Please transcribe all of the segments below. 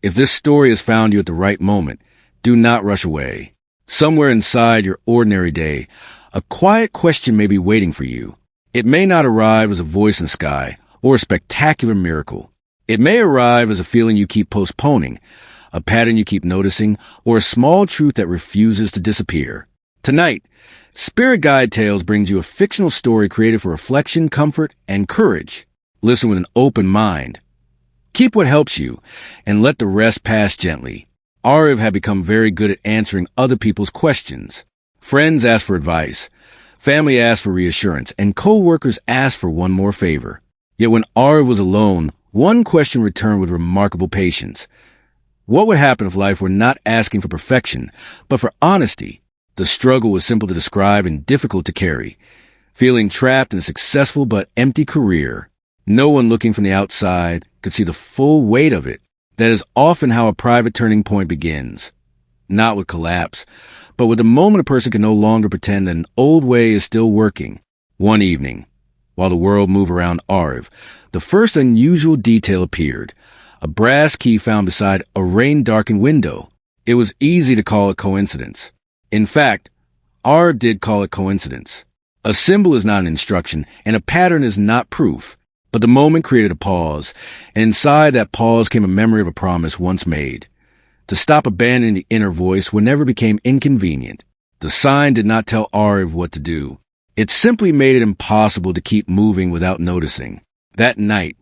If this story has found you at the right moment, do not rush away. Somewhere inside your ordinary day, a quiet question may be waiting for you. It may not arrive as a voice in the sky or a spectacular miracle. It may arrive as a feeling you keep postponing, a pattern you keep noticing, or a small truth that refuses to disappear. Tonight, Spirit Guide Tales brings you a fictional story created for reflection, comfort, and courage. Listen with an open mind. Keep what helps you, and let the rest pass gently. Ariv had become very good at answering other people's questions. Friends asked for advice, family asked for reassurance, and co-workers asked for one more favor. Yet when Ariv was alone, one question returned with remarkable patience. What would happen if life were not asking for perfection, but for honesty? The struggle was simple to describe and difficult to carry. Feeling trapped in a successful but empty career. No one looking from the outside could see the full weight of it. That is often how a private turning point begins. Not with collapse, but with the moment a person can no longer pretend that an old way is still working. One evening, while the world moved around Ariv, the first unusual detail appeared. A brass key found beside a rain-darkened window. It was easy to call it coincidence. In fact, Ariv did call it coincidence. A symbol is not an instruction, and a pattern is not proof. But the moment created a pause, and inside that pause came a memory of a promise once made. To stop abandoning the inner voice whenever it became inconvenient. The sign did not tell Ariv what to do. It simply made it impossible to keep moving without noticing. That night,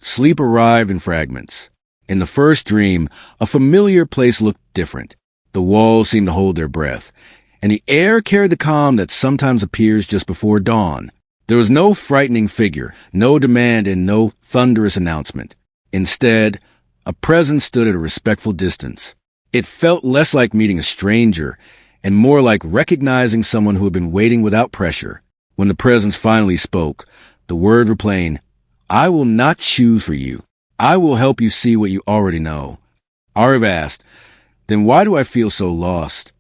sleep arrived in fragments. In the first dream, a familiar place looked different. The walls seemed to hold their breath, and the air carried the calm that sometimes appears just before dawn. There was no frightening figure, no demand, and no thunderous announcement. Instead, a presence stood at a respectful distance. It felt less like meeting a stranger and more like recognizing someone who had been waiting without pressure. When the presence finally spoke, the words were plain, "I will not choose for you. I will help you see what you already know." Ariv asked, "Then why do I feel so lost?"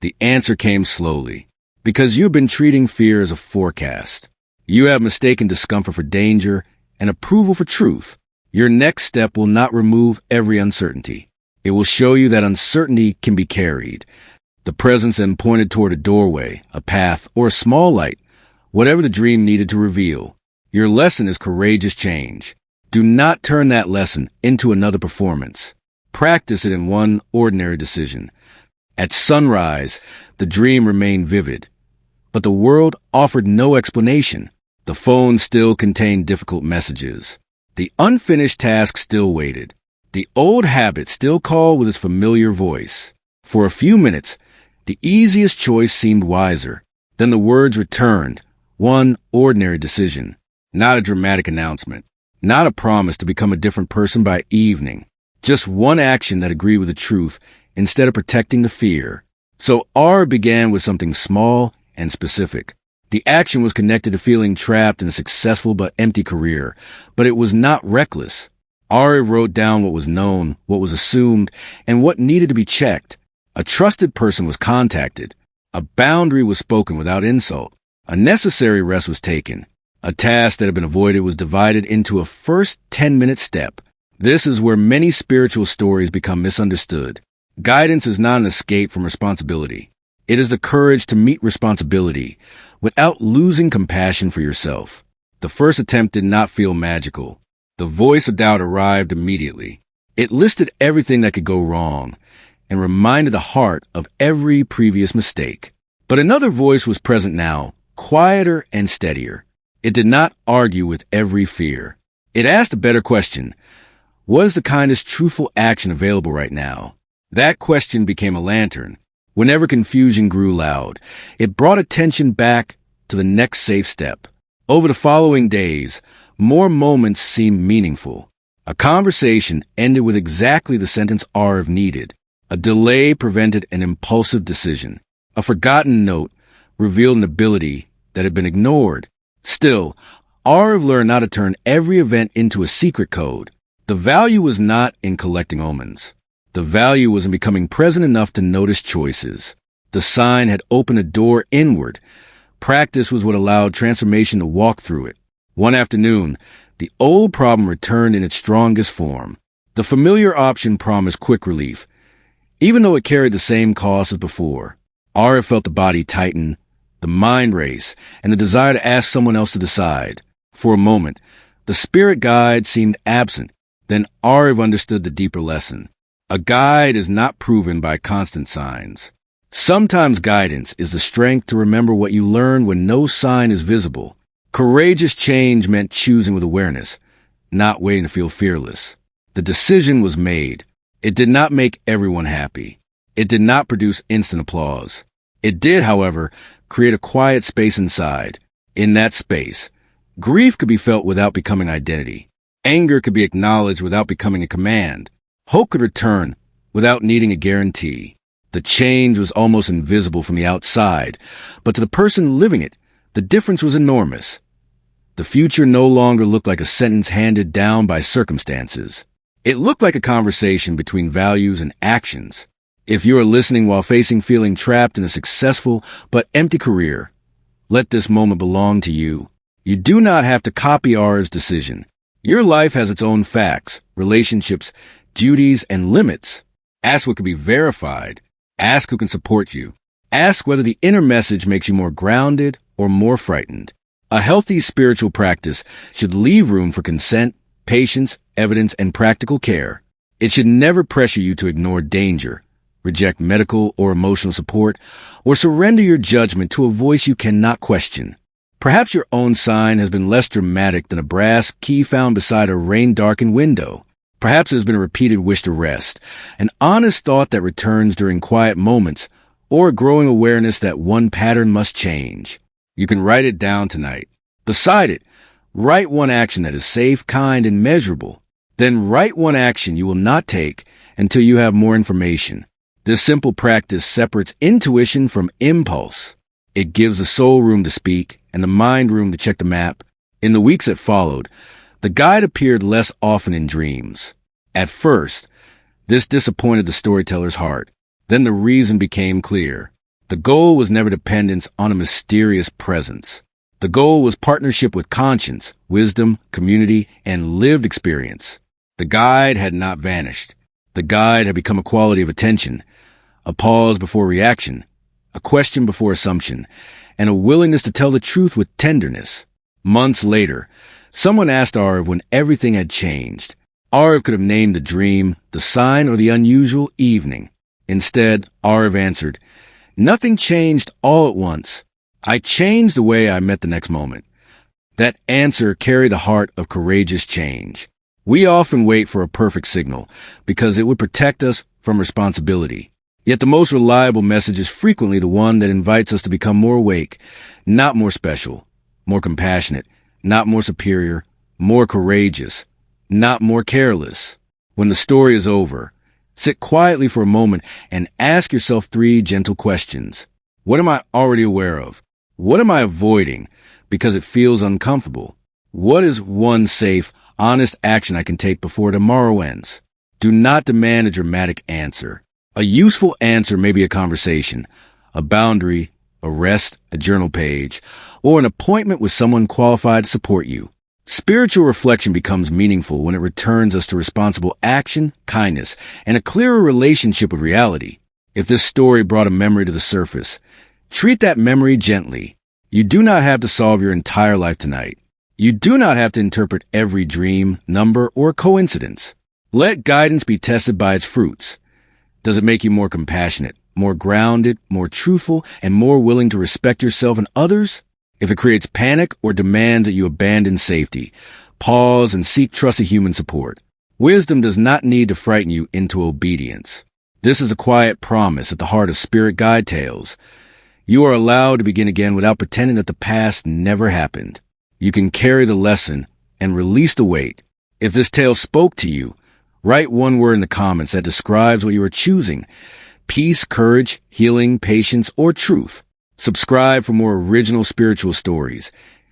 The answer came slowly. "Because you've been treating fear as a forecast. You have mistaken discomfort for danger and approval for truth. Your next step will not remove every uncertainty. It will show you that uncertainty can be carried." The presence then pointed toward a doorway, a path, or a small light, whatever the dream needed to reveal. Your lesson is courageous change. Do not turn that lesson into another performance. Practice it in one ordinary decision. At sunrise, the dream remained vivid, but the world offered no explanation. The phone still contained difficult messages. The unfinished task still waited. The old habit still called with its familiar voice. For a few minutes, the easiest choice seemed wiser. Then the words returned, one ordinary decision, not a dramatic announcement, not a promise to become a different person by evening, just one action that agreed with the truth instead of protecting the fear. So R began with something small and specific. The action was connected to feeling trapped in a successful but empty career, but it was not reckless. Ari wrote down what was known, what was assumed, and what needed to be checked. A trusted person was contacted. A boundary was spoken without insult. A necessary rest was taken. A task that had been avoided was divided into a first 10-minute step. This is where many spiritual stories become misunderstood. Guidance is not an escape from responsibility. It is the courage to meet responsibility without losing compassion for yourself. The first attempt did not feel magical. The voice of doubt arrived immediately. It listed everything that could go wrong and reminded the heart of every previous mistake. But another voice was present now, quieter and steadier. It did not argue with every fear. It asked a better question. What is the kindest, truthful action available right now? That question became a lantern. Whenever confusion grew loud, it brought attention back to the next safe step. Over the following days, more moments seemed meaningful. A conversation ended with exactly the sentence Ariv needed. A delay prevented an impulsive decision. A forgotten note revealed an ability that had been ignored. Still, Ariv learned not to turn every event into a secret code. The value was not in collecting omens. The value was in becoming present enough to notice choices. The sign had opened a door inward. Practice was what allowed transformation to walk through it. One afternoon, the old problem returned in its strongest form. The familiar option promised quick relief, even though it carried the same cost as before. Arif felt the body tighten, the mind race, and the desire to ask someone else to decide. For a moment, the spirit guide seemed absent. Then Arif understood the deeper lesson. A guide is not proven by constant signs. Sometimes guidance is the strength to remember what you learned when no sign is visible. Courageous change meant choosing with awareness, not waiting to feel fearless. The decision was made. It did not make everyone happy. It did not produce instant applause. It did, however, create a quiet space inside. In that space, grief could be felt without becoming identity. Anger could be acknowledged without becoming a command. Hope could return without needing a guarantee. The change was almost invisible from the outside, but to the person living it, the difference was enormous. The future no longer looked like a sentence handed down by circumstances. It looked like a conversation between values and actions. If you are listening while feeling trapped in a successful but empty career, let this moment belong to you. You do not have to copy R's decision. Your life has its own facts, relationships, duties, and limits. Ask what can be verified. Ask who can support you. Ask whether the inner message makes you more grounded or more frightened. A healthy spiritual practice should leave room for consent, patience, evidence, and practical care. It should never pressure you to ignore danger, reject medical or emotional support, or surrender your judgment to a voice you cannot question. Perhaps your own sign has been less dramatic than a brass key found beside a rain-darkened window. Perhaps it has been a repeated wish to rest, an honest thought that returns during quiet moments, or a growing awareness that one pattern must change. You can write it down tonight. Beside it, write one action that is safe, kind, and measurable. Then write one action you will not take until you have more information. This simple practice separates intuition from impulse. It gives the soul room to speak and the mind room to check the map. In the weeks that followed, the guide appeared less often in dreams. At first, this disappointed the storyteller's heart. Then the reason became clear. The goal was never dependence on a mysterious presence. The goal was partnership with conscience, wisdom, community, and lived experience. The guide had not vanished. The guide had become a quality of attention, a pause before reaction, a question before assumption, and a willingness to tell the truth with tenderness. Months later, someone asked Arif when everything had changed. Arif could have named the dream, the sign, or the unusual evening. Instead, Arif answered, "Nothing changed all at once. I changed the way I met the next moment." That answer carried the heart of courageous change. We often wait for a perfect signal because it would protect us from responsibility. Yet the most reliable message is frequently the one that invites us to become more awake, not more special, more compassionate, not more superior, more courageous, not more careless. When the story is over, sit quietly for a moment and ask yourself 3 gentle questions. What am I already aware of? What am I avoiding because it feels uncomfortable? What is one safe, honest action I can take before tomorrow ends? Do not demand a dramatic answer. A useful answer may be a conversation, a boundary, a rest, a journal page, or an appointment with someone qualified to support you. Spiritual reflection becomes meaningful when it returns us to responsible action, kindness, and a clearer relationship with reality. If this story brought a memory to the surface, treat that memory gently. You do not have to solve your entire life tonight. You do not have to interpret every dream, number, or coincidence. Let guidance be tested by its fruits. Does it make you more compassionate, more grounded, more truthful, and more willing to respect yourself and others? If it creates panic or demands that you abandon safety, pause and seek trusted human support. Wisdom does not need to frighten you into obedience. This is a quiet promise at the heart of spirit guide tales. You are allowed to begin again without pretending that the past never happened. You can carry the lesson and release the weight. If this tale spoke to you, write one word in the comments that describes what you are choosing: peace, courage, healing, patience, or truth. Subscribe for more original spiritual stories,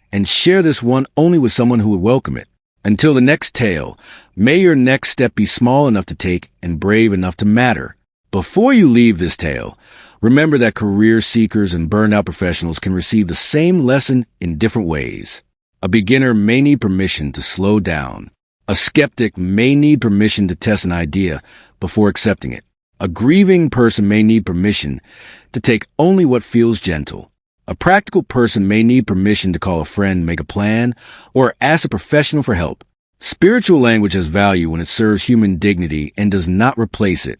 and share this one only with someone who would welcome it. Until the next tale, may your next step be small enough to take and brave enough to matter. Before you leave this tale, remember that career seekers and burned out professionals can receive the same lesson in different ways. A beginner may need permission to slow down. A skeptic may need permission to test an idea before accepting it. A grieving person may need permission to take only what feels gentle. A practical person may need permission to call a friend, make a plan, or ask a professional for help. Spiritual language has value when it serves human dignity and does not replace it.